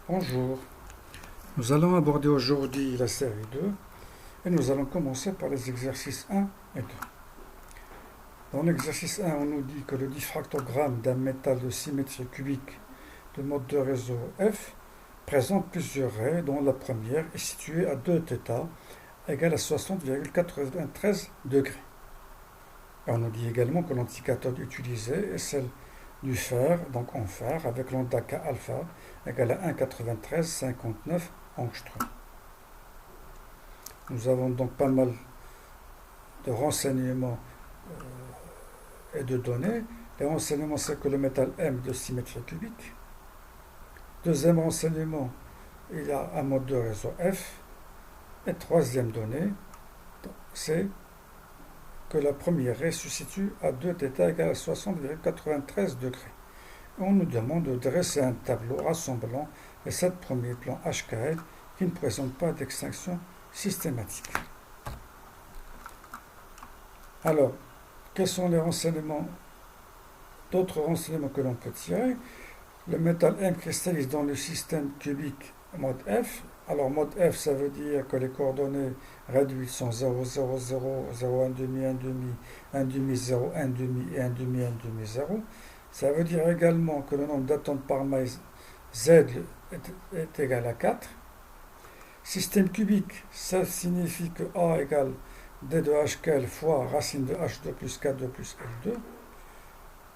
Bonjour, nous allons aborder aujourd'hui la série 2 et nous allons commencer par les exercices 1 et 2. Dans l'exercice 1, on nous dit que le diffractogramme d'un métal de symétrie cubique de mode de réseau F présente plusieurs raies dont la première est située à 2θ égale à 60,93 degrés. Et on nous dit également que l'anticathode utilisée est celle du fer, donc en fer, avec lambda K alpha égale à 1,9359 angstrom. Nous avons donc pas mal de renseignements et de données. Les renseignements, c'est que le métal M de symétrie cubique. Deuxième renseignement, il y a un mode de réseau F. Et troisième donnée, c'est que la première raie se situe à 2θ égale à 60,93 degrés. On nous demande de dresser un tableau rassemblant les 7 premiers plans HKL qui ne présentent pas d'extinction systématique. Alors, quels sont les renseignements, d'autres renseignements que l'on peut tirer? Le métal M cristallise dans le système cubique mode F. Alors, mode F, ça veut dire que les coordonnées réduites sont 0, 0, 0, 0, 1 demi, 1 demi, 1 demi, 0, 1 demi et 1 demi, 1 demi, 0. Ça veut dire également que le nombre d'atomes par maille Z est égal à 4. Système cubique, ça signifie que A égale D de HKL fois racine de H2 plus K2 plus L2.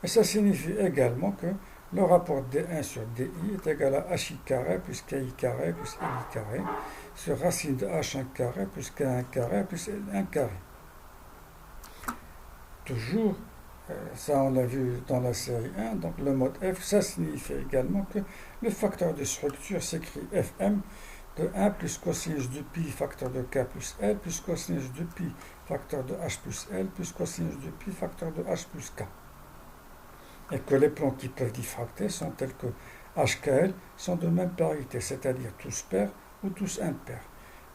Et ça signifie également que le rapport D1 sur DI est égal à HI carré plus KI carré plus LI carré sur racine de H1 carré plus K1 carré plus L1 carré. Toujours, ça on l'a vu dans la série 1, donc le mode F, ça signifie également que le facteur de structure s'écrit Fm de 1 plus cosinus de pi facteur de K plus L plus cosinus de pi facteur de H plus L plus cosinus de pi facteur de H plus K. Et que les plans qui peuvent diffracter sont tels que HKL sont de même parité, c'est-à-dire tous pairs ou tous impairs.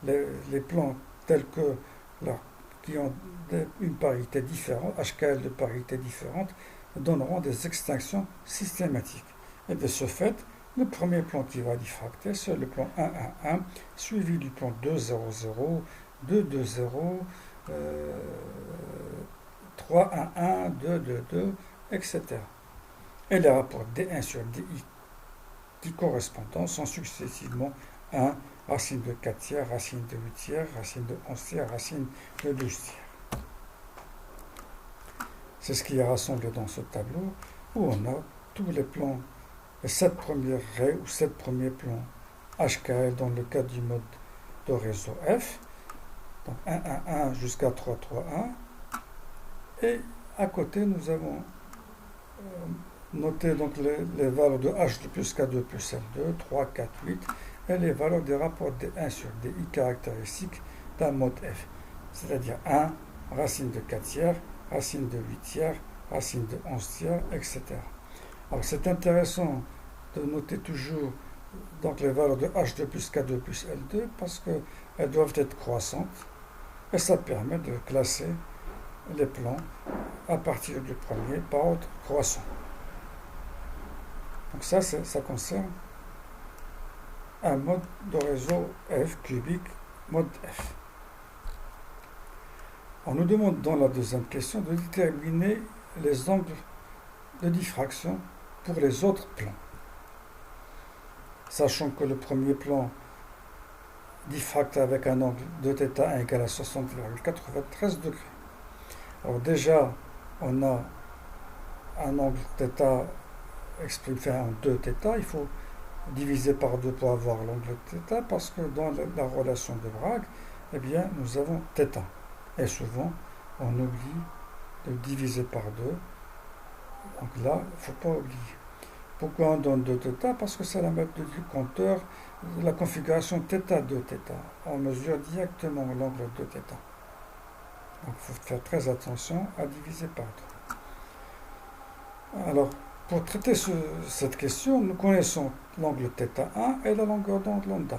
Les plans tels que qui ont une parité différente, HKL de parité différente, donneront des extinctions systématiques. Et de ce fait, le premier plan qui va diffracter, c'est le plan 1, 1, 1, suivi du plan 2, 0, 0, 2, 2, 0, 3, 1, 1, 2, 2, 2, etc. Et les rapports D1 sur DI qui correspondent sont successivement 1, racine de 4 tiers, racine de 8 tiers, racine de 11 tiers, racine de 12 tiers. C'est ce qui est rassemblé dans ce tableau où on a tous les plans, les 7 premières raies ou 7 premiers plans HKL dans le cas du mode de réseau F. Donc 1, 1, 1 jusqu'à 3, 3, 1. Et à côté, nous avons noté donc les valeurs de H2 plus K2 plus L2, 3, 4, 8, et les valeurs des rapports D1 sur DI caractéristiques d'un mode F, c'est-à-dire 1, racine de 4 tiers, racine de 8 tiers, racine de 11 tiers, etc. Alors c'est intéressant de noter toujours donc les valeurs de H2 plus K2 plus L2 parce qu'elles doivent être croissantes et ça permet de classer les plans à partir du premier par ordre croissant. Donc ça concerne un mode de réseau F cubique, mode F. On nous demande dans la deuxième question de déterminer les angles de diffraction pour les autres plans. Sachant que le premier plan diffracte avec un angle de θ égal à 60,93 degrés. Alors déjà, on a un angle θ exprimé en 2θ, il faut diviser par 2 pour avoir l'angle θ, parce que dans la relation de Bragg, eh bien, nous avons θ. Et souvent, on oublie de diviser par 2. Donc là, il ne faut pas oublier. Pourquoi on donne 2θ? Parce que c'est la méthode du compteur, la configuration θ 2θ. On mesure directement l'angle de θ. Donc il faut faire très attention à diviser par 2. Alors, pour traiter cette question, nous connaissons l'angle θ1 et la longueur d'onde lambda.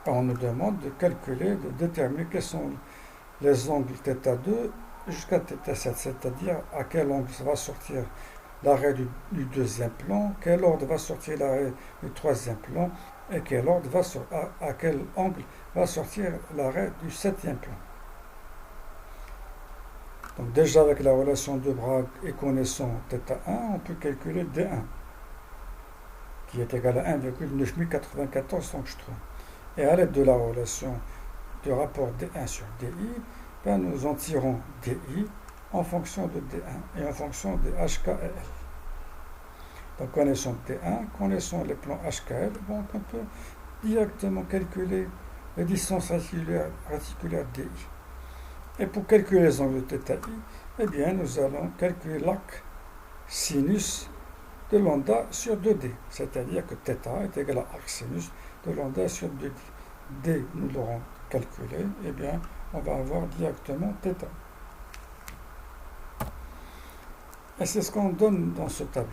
On nous demande de calculer, de déterminer quels sont les angles θ2 jusqu'à θ7, c'est-à-dire à quel angle va sortir l'arrêt du deuxième plan, quel ordre va sortir l'arrêt du troisième plan, et quel ordre à quel angle va sortir l'arrêt du septième plan. Donc déjà avec la relation de Bragg et connaissant θ1, on peut calculer D1, qui est égal à 1,9094 angstroms. Et à l'aide de la relation du rapport D1 sur DI, nous en tirons DI en fonction de D1 et en fonction de HK et L. Donc connaissant D1, connaissant les plans HK et L, on peut directement calculer les distances réticulaires DI. Et pour calculer les angles de θi, eh bien, nous allons calculer l'arc sinus de lambda sur 2D. C'est-à-dire que θ est égal à arc sinus de lambda sur 2D. D, nous l'aurons calculé, eh bien, on va avoir directement θ. Et c'est ce qu'on donne dans ce tableau.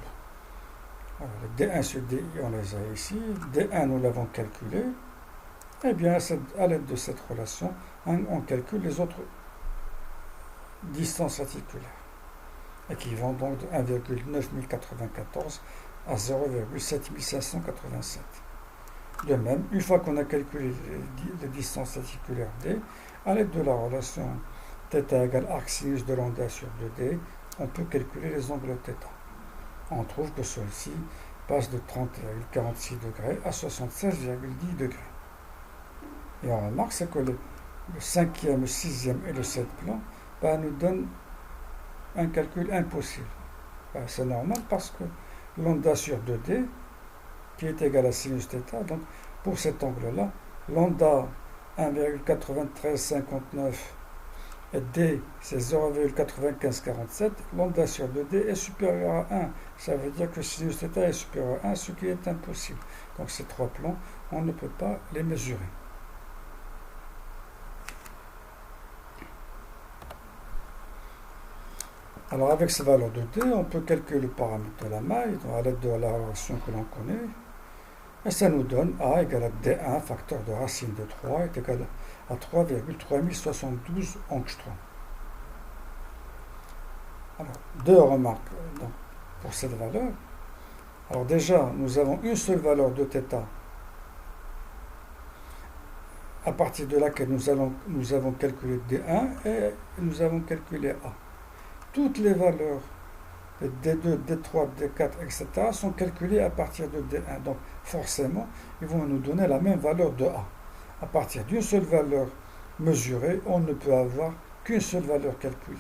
Alors, les D1 sur DI, on les a ici. D1, nous l'avons calculé. Eh bien, à l'aide de cette relation, on calcule les autres distances réticulaires, et qui vont donc de 1,9094 à 0,7587. De même, une fois qu'on a calculé les distances réticulaires D, à l'aide de la relation θ égale arc sinus de lambda sur 2D, on peut calculer les angles θ. On trouve que ceux-ci passent de 30,46 degrés à 76,10 degrés. Et on remarque c'est que le 5e, le 6e et le 7e plan nous donnent un calcul impossible. C'est normal parce que lambda sur 2D, qui est égal à sinus θ, donc pour cet angle-là, lambda 1,9359 et D c'est 0,9547, lambda sur 2D est supérieur à 1. Ça veut dire que sinus θ est supérieur à 1, ce qui est impossible. Donc ces trois plans, on ne peut pas les mesurer. Alors avec ces valeurs de D, on peut calculer le paramètre de la maille à l'aide de la relation que l'on connaît. Et ça nous donne A égale à D1, facteur de racine de 3, est égal à 3,3072 angstroms. Alors, deux remarques donc, pour cette valeur. Alors déjà, nous avons une seule valeur de θ, à partir de laquelle nous avons calculé D1 et nous avons calculé A. Toutes les valeurs de D2, D3, D4, etc. sont calculées à partir de D1. Donc forcément, ils vont nous donner la même valeur de A. À partir d'une seule valeur mesurée, on ne peut avoir qu'une seule valeur calculée.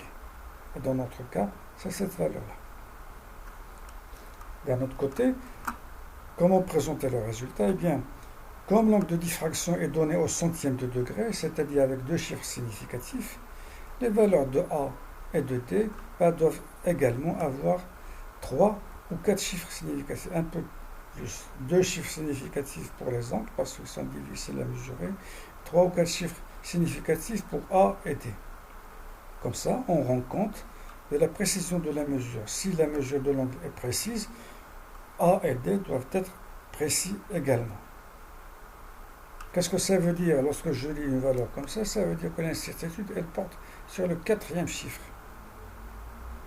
Et dans notre cas, c'est cette valeur-là. D'un autre côté, comment présenter le résultat? Eh bien, comme l'angle de diffraction est donné au centième de degré, c'est-à-dire avec deux chiffres significatifs, les valeurs de A et de D doivent également avoir 3 ou 4 chiffres significatifs, un peu plus. 2 chiffres significatifs pour les angles, parce qu'ils sont difficiles à mesurer, 3 ou 4 chiffres significatifs pour A et D. Comme ça, on rend compte de la précision de la mesure. Si la mesure de l'angle est précise, A et D doivent être précis également. Qu'est-ce que ça veut dire lorsque je lis une valeur comme ça? Ça veut dire que l'incertitude, elle porte sur le 4e chiffre.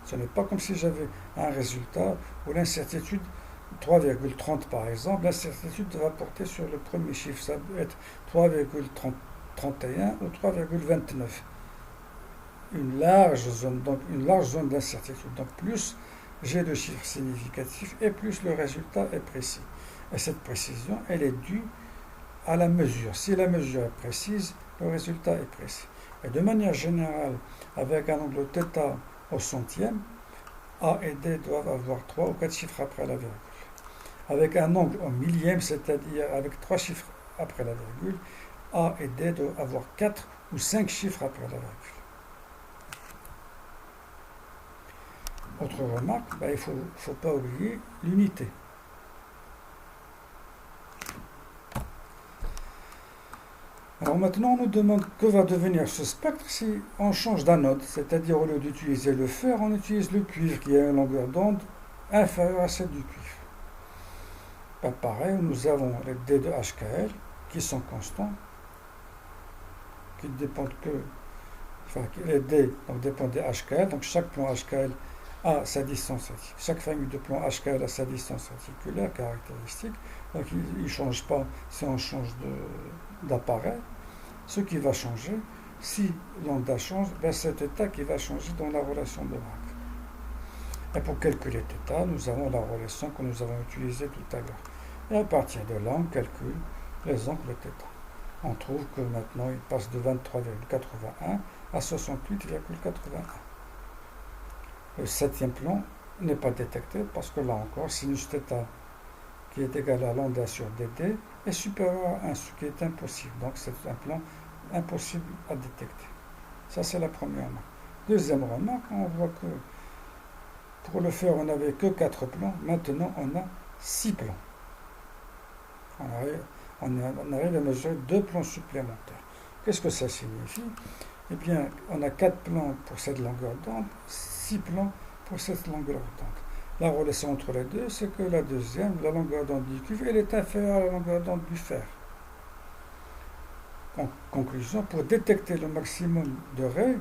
Ce n'est pas comme si j'avais un résultat où l'incertitude, 3,30 par exemple, l'incertitude va porter sur le premier chiffre. Ça peut être 3,31 ou 3,29. Une large zone d'incertitude. Donc plus j'ai de chiffres significatifs et plus le résultat est précis. Et cette précision, elle est due à la mesure. Si la mesure est précise, le résultat est précis. Et de manière générale, avec un angle θ au centième, A et D doivent avoir 3 ou 4 chiffres après la virgule. Avec un angle au millième, c'est-à-dire avec 3 chiffres après la virgule, A et D doivent avoir 4 ou 5 chiffres après la virgule. Autre remarque, il ne faut pas oublier l'unité. Alors maintenant, on nous demande que va devenir ce spectre si on change d'anode, c'est-à-dire au lieu d'utiliser le fer, on utilise le cuivre qui a une longueur d'onde inférieure à celle du cuivre. Pareil, nous avons les D de HKL qui sont constants, qui dépendent les D donc dépendent des HKL, donc chaque plan HKL a sa distance réticulaire. Chaque famille de plomb HKL a sa distance réticulaire caractéristique. Donc il ne change pas si on change d'appareil. Ce qui va changer, si lambda change, ben c'est θ qui va changer dans la relation de Mach. Et pour calculer θ, nous avons la relation que nous avons utilisée tout à l'heure. Et à partir de là, on calcule les angles θ. On trouve que maintenant, il passe de 23,81 à 68,81. Le septième plan n'est pas détecté parce que là encore, sinus θ qui est égal à lambda sur dd est supérieur à 1, ce qui est impossible. Donc c'est un plan impossible à détecter. Ça, c'est la première remarque. Deuxième remarque, on voit que pour le faire, on n'avait que 4 plans. Maintenant, on a 6 plans. On arrive à mesurer 2 plans supplémentaires. Qu'est-ce que ça signifie? Eh bien, on a 4 plans pour cette longueur d'onde, 6 plans pour cette longueur d'onde. La relation entre les deux, c'est que la deuxième, la longueur d'onde du cuivre, elle est inférieure à la longueur d'onde du fer. En conclusion, pour détecter le maximum de raies,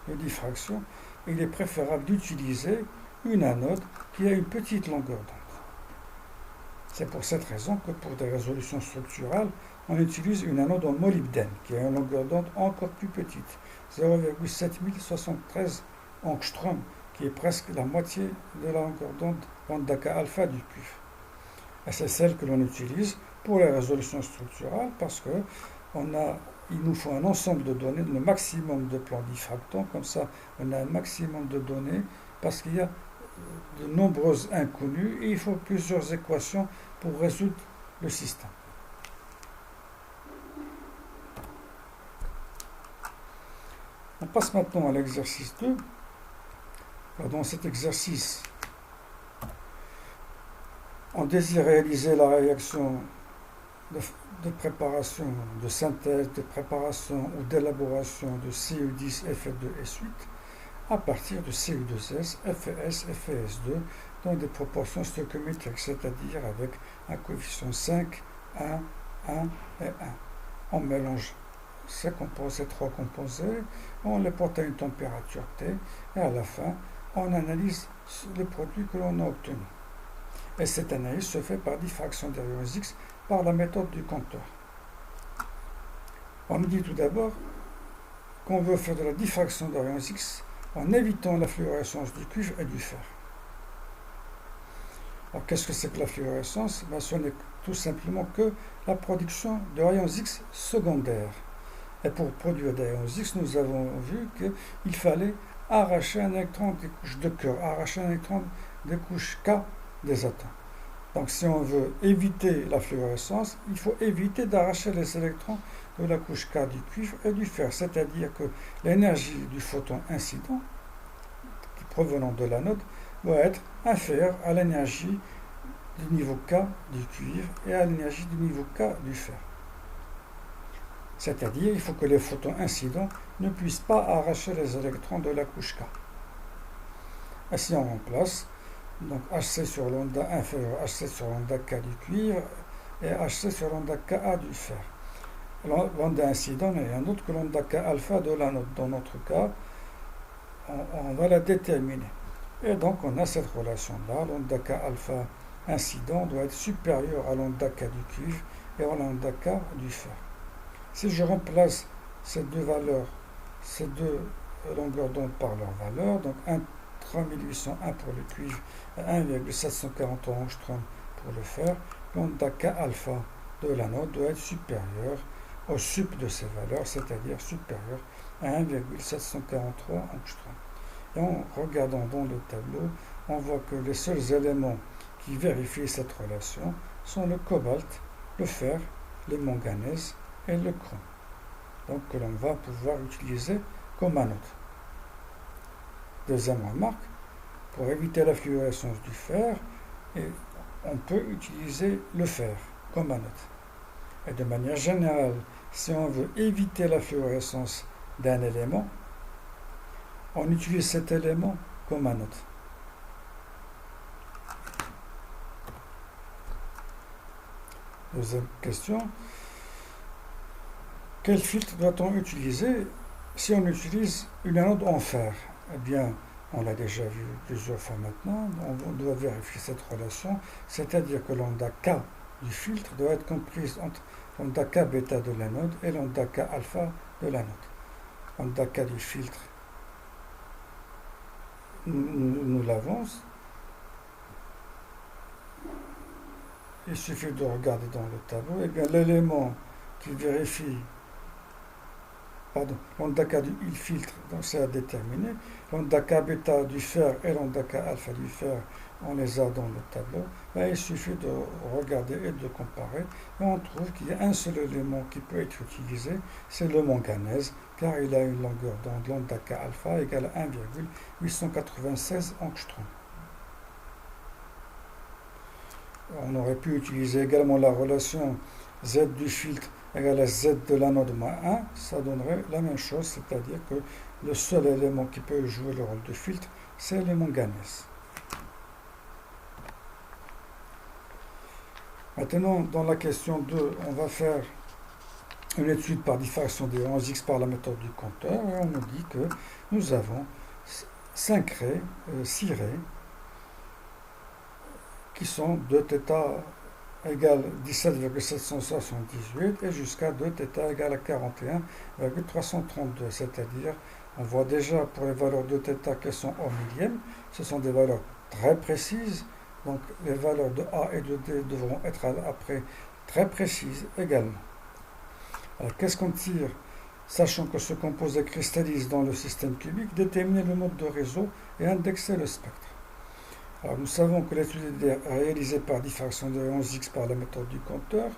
de diffraction, il est préférable d'utiliser une anode qui a une petite longueur d'onde. C'est pour cette raison que pour des résolutions structurales, on utilise une anode en molybdène qui a une longueur d'onde encore plus petite, 0,7073 angstrom, qui est presque la moitié de la longueur d'onde lambda K alpha du cuivre. Et c'est celle que l'on utilise pour les résolutions structurales parce que il nous faut un ensemble de données, le maximum de plans diffractants, comme ça on a un maximum de données parce qu'il y a de nombreuses inconnues et il faut plusieurs équations pour résoudre le système. On passe maintenant à l'exercice 2. Dans cet exercice, on désire réaliser la réaction de préparation, de synthèse, de préparation ou d'élaboration de CU10, Fe2 et suite à partir de CU2S, FeS, FeS2 dans des proportions stoichiométriques, c'est-à-dire avec un coefficient 5, 1, 1 et 1. On mélange ces trois composés, on les porte à une température T et à la fin, on analyse les produits que l'on a obtenus. Et cette analyse se fait par diffraction des rayons X par la méthode du compteur. On nous dit tout d'abord qu'on veut faire de la diffraction des rayons X en évitant la fluorescence du cuivre et du fer. Alors qu'est-ce que c'est que la fluorescence? Ce n'est tout simplement que la production de rayons X secondaires. Et pour produire des rayons X, nous avons vu qu'il fallait arracher un électron des couches de cœur, arracher un électron des couches K des atomes. Donc si on veut éviter la fluorescence, il faut éviter d'arracher les électrons de la couche K du cuivre et du fer, c'est-à-dire que l'énergie du photon incident provenant de l'anode doit être inférieure à l'énergie du niveau K du cuivre et à l'énergie du niveau K du fer. C'est-à-dire il faut que les photons incidents ne puissent pas arracher les électrons de la couche K. Ainsi on remplace donc Hc sur lambda inférieur à Hc sur lambda K du cuivre et Hc sur lambda Ka du fer. Lambda incident n'est rien d'autre que lambda K alpha de l'anode. Dans notre cas, on va la déterminer. Et donc on a cette relation-là, lambda K alpha incident doit être supérieur à lambda K du cuivre et à lambda K du fer. Si je remplace ces deux valeurs, ces deux longueurs d'onde par leurs valeurs, donc 3801 pour le cuivre et 1,743 angstrom pour le fer, lambda K alpha de l'anode doit être supérieur au sup de ces valeurs, c'est-à-dire supérieur à 1,743 angstrom. Et en regardant dans le tableau, on voit que les seuls éléments qui vérifient cette relation sont le cobalt, le fer, le manganèse et le chrome. Donc que l'on va pouvoir utiliser comme anode. Deuxième remarque, pour éviter la fluorescence du fer, on peut utiliser le fer comme anode. Et de manière générale, si on veut éviter la fluorescence d'un élément, on utilise cet élément comme anode. Deuxième question. Quel filtre doit-on utiliser si on utilise une anode en fer? Eh bien, On l'a déjà vu plusieurs fois maintenant. On doit vérifier cette relation, c'est-à-dire que l'onde K du filtre doit être comprise entre l'onde K bêta de l'anode et l'onde K alpha de l'anode. L'onde K du filtre, nous l'avons. Il suffit de regarder dans le tableau. Et bien l'élément qui vérifie, l'onde K du filtre, donc c'est à déterminer. L'onde K bêta du fer et l'onde K alpha du fer, on les a dans le tableau. Là, il suffit de regarder et de comparer. Et on trouve qu'il y a un seul élément qui peut être utilisé, c'est le manganèse, car il a une longueur d'onde, l'onde K alpha égale à 1,896 angstroms. On aurait pu utiliser également la relation Z du filtre égale à Z de l'anode moins 1, ça donnerait la même chose, c'est-à-dire que le seul élément qui peut jouer le rôle de filtre, c'est le manganèse. Maintenant, dans la question 2, on va faire une étude par diffraction des 11x par la méthode du compteur, et on nous dit que nous avons 5 raies, 6 raies, qui sont de θ égale 17,778 et jusqu'à 2θ égale à 41,332. C'est-à-dire, on voit déjà pour les valeurs de θ qu'elles sont au millième. Ce sont des valeurs très précises. Donc, les valeurs de A et de D devront être après très précises également. Alors, qu'est-ce qu'on tire? Sachant que ce composé cristallise dans le système cubique, déterminer le mode de réseau et indexer le spectre. Alors, nous savons que l'étude est réalisée par diffraction de 11x par la méthode du compteur.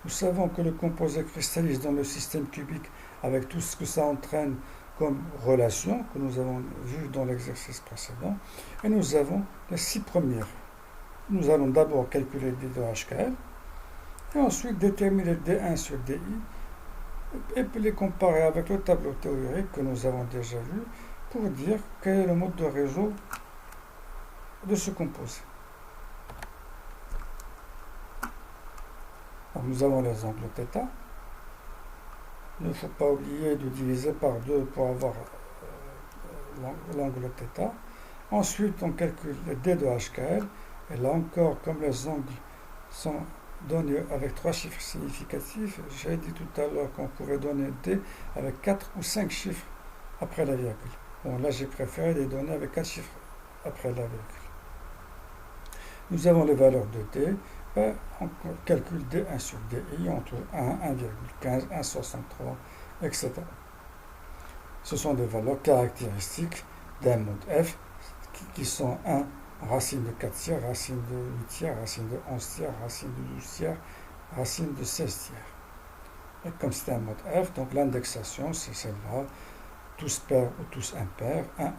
Nous savons que le composé cristallise dans le système cubique avec tout ce que ça entraîne comme relation que nous avons vu dans l'exercice précédent. Et nous avons les 6 premières. Nous allons d'abord calculer D de HKL et ensuite déterminer D1 sur DI et puis les comparer avec le tableau théorique que nous avons déjà vu pour dire quel est le mode de réseau de ce composé. Donc nous avons les angles θ. Il ne faut pas oublier de diviser par 2 pour avoir l'angle θ. Ensuite, on calcule le D de HKL. Et là encore, comme les angles sont donnés avec 3 chiffres significatifs, j'ai dit tout à l'heure qu'on pouvait donner D avec 4 ou 5 chiffres après la virgule. Bon, là, j'ai préféré les donner avec 4 chiffres après la virgule. Nous avons les valeurs de D. Ben, on calcule D1 sur DI, on trouve 1, 1,15, 1,63, etc. Ce sont des valeurs caractéristiques d'un mode F qui sont 1, racine de 4 tiers, racine de 8 tiers, racine de 11 tiers, racine de 12 tiers, racine de 16 tiers. Et comme c'est un mode F, donc l'indexation, c'est celle-là, tous pairs ou tous impairs, 1, 1,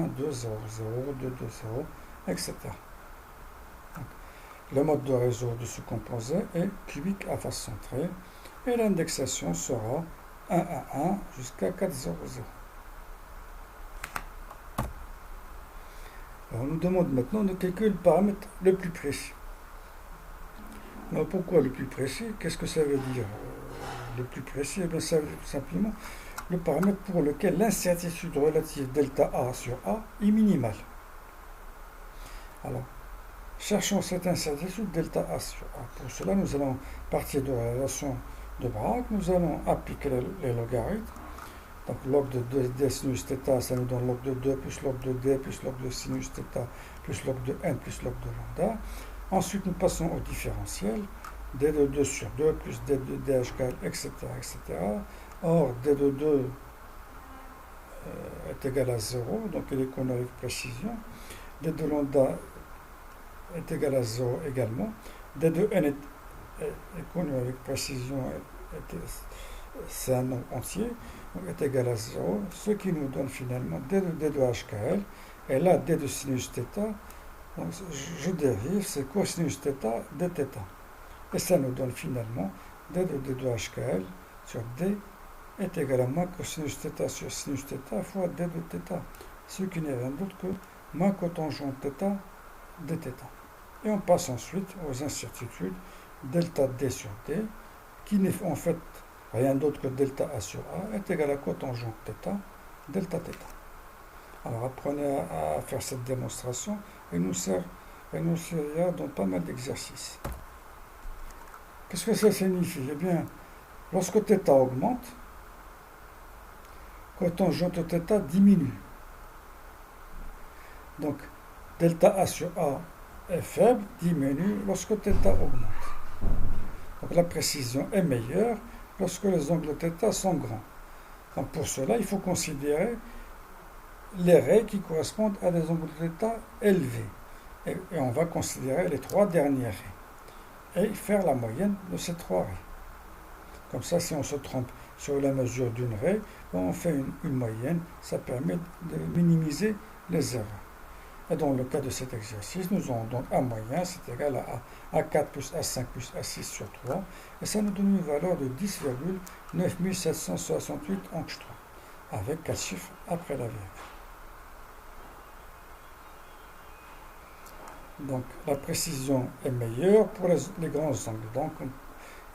1, 2, 0, 0, 2, 2, 0, etc. Donc, le mode de réseau de ce composé est cubique à face centrée, et l'indexation sera 1, 1, 1 jusqu'à 4, 0, 0. Alors, on nous demande maintenant de calculer le paramètre le plus précis. Alors, pourquoi le plus précis? Qu'est-ce que ça veut dire le plus précis? Eh bien, ça veut dire tout simplement le paramètre pour lequel l'incertitude relative delta A sur A est minimale. Alors, cherchons cette incertitude delta A sur A. Pour cela, nous allons partir de la relation de Bragg. Nous allons appliquer les logarithmes. Donc log de 2d sinus θ, ça nous donne log de 2 plus log de d plus log de sinus θ plus log de n plus log de lambda. Ensuite, nous passons au différentiel. D de 2 sur 2 plus D de DHK, etc., etc. Or, D de 2 est égal à 0, donc il est connu avec précision. D de lambda est égal à 0 également. D de n est connu avec précision, c'est un nombre entier, donc est égal à 0, ce qui nous donne finalement D de HKL. Et là, D de sinus θ, donc je dérive, c'est cosinus θ dθ. Et ça nous donne finalement D de HKL sur D est égal à moins cosinus θ sur sinus θ fois D de θ, ce qui n'est rien d'autre que moins cotangent θ dθ. Et on passe ensuite aux incertitudes delta D sur D, qui n'est en fait rien d'autre que delta A sur A, est égal à cotangent θ delta θ. Alors apprenez à faire cette démonstration et nous servira dans pas mal d'exercices. Qu'est-ce que ça signifie? Eh bien, lorsque θ augmente, cotangente θ diminue. Donc, delta A sur A est faible, diminue lorsque θ augmente. Donc la précision est meilleure lorsque les angles θ sont grands. Donc pour cela, il faut considérer les raies qui correspondent à des angles θ élevés. Et on va considérer les trois dernières raies. Et faire la moyenne de ces trois raies. Comme ça, si on se trompe sur la mesure d'une raie, on fait une moyenne. Ça permet de minimiser les erreurs. Et dans le cas de cet exercice, nous aurons donc A moyen, c'est égal à A4 plus A5 plus A6 sur 3. Et ça nous donne une valeur de 10,9768 angstroms, avec 4 chiffres après la virgule. Donc la précision est meilleure pour les grands angles. Donc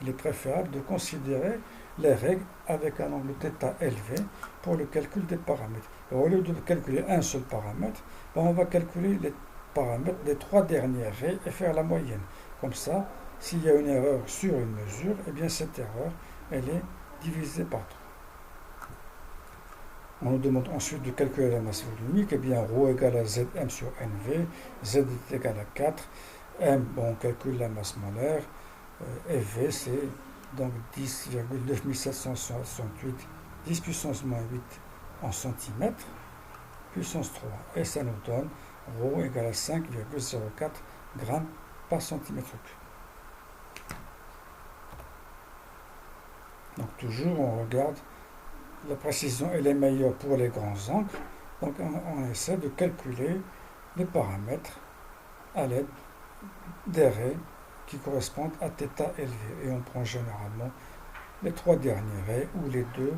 il est préférable de considérer les règles avec un angle θ élevé pour le calcul des paramètres. Et au lieu de calculer un seul paramètre, on va calculer les paramètres des trois dernières raies et faire la moyenne. Comme ça, s'il y a une erreur sur une mesure, eh bien cette erreur, elle est divisée par 3. On nous demande ensuite de calculer la masse volumique. Eh bien, ρ égale à Zm sur Nv, Z est égal à 4, M, bon, on calcule la masse molaire, et V, c'est donc 10,9768, 10 puissance moins 8 en centimètres, puissance 3. Et ça nous donne ρ égale à 5,04 grammes par centimètre cube. Donc toujours, on regarde, la précision elle est meilleure pour les grands angles. Donc on essaie de calculer les paramètres à l'aide des raies qui correspondent à θ élevé. Et on prend généralement les trois dernières raies ou les deux,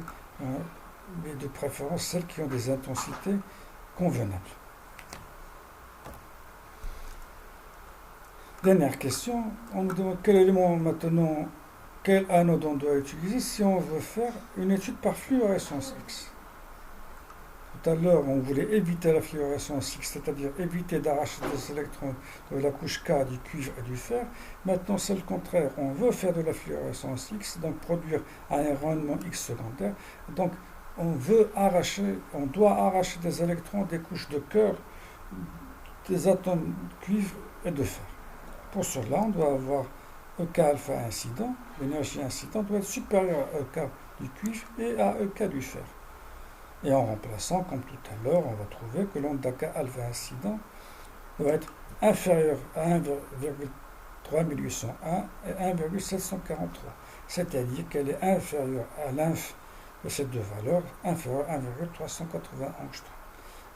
mais de préférence celles qui ont des intensités convenables. Dernière question, on nous demande quel élément maintenant, quel anode on doit utiliser si on veut faire une étude par fluorescence X. Tout à l'heure, on voulait éviter la fluorescence X, c'est-à-dire éviter d'arracher des électrons de la couche K du cuivre et du fer. Maintenant, c'est le contraire. On veut faire de la fluorescence X, donc produire un rayonnement X secondaire. Donc, on doit arracher des électrons des couches de cœur, des atomes de cuivre et de fer. Pour cela, on doit avoir EK alpha incident. L'énergie incidente doit être supérieure à EK du cuivre et à EK du fer. Et en remplaçant, comme tout à l'heure, on va trouver que l'onde d'K alpha incident doit être inférieure à 1,3801 et 1,743. C'est-à-dire qu'elle est inférieure à l'inf de ces deux valeurs, inférieure à 1,380 angstroms.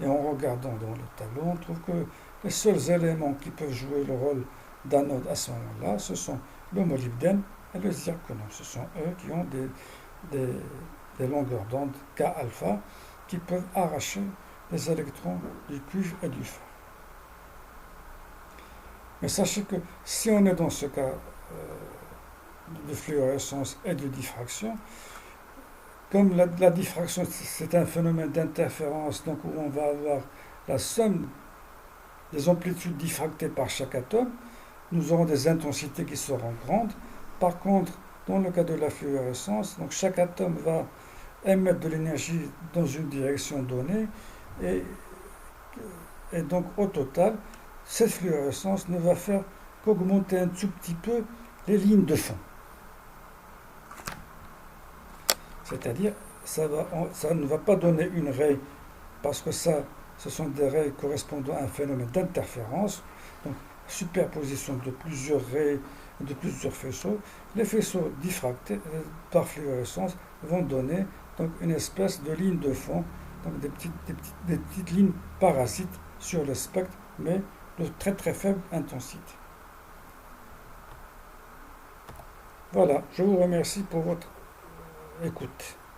Et en regardant dans le tableau, on trouve que les seuls éléments qui peuvent jouer le rôle d'anode à ce moment-là, ce sont le molybdène et le zirconium. Ce sont eux qui ont des longueurs d'onde K alpha qui peuvent arracher les électrons du cuivre et du fer. Mais sachez que si on est dans ce cas de fluorescence et de diffraction, comme la diffraction c'est un phénomène d'interférence, donc où on va avoir la somme des amplitudes diffractées par chaque atome, nous aurons des intensités qui seront grandes. Par contre, dans le cas de la fluorescence, donc chaque atome va émettre de l'énergie dans une direction donnée et donc au total, cette fluorescence ne va faire qu'augmenter un tout petit peu les lignes de fond. C'est-à-dire, ça ne va pas donner une raie parce que ce sont des raies correspondant à un phénomène d'interférence, donc superposition de plusieurs raies, de plusieurs faisceaux. Les faisceaux diffractés par fluorescence vont donner donc une espèce de ligne de fond, donc des petites lignes parasites sur le spectre, mais de très très faible intensité. Voilà, je vous remercie pour votre écoute.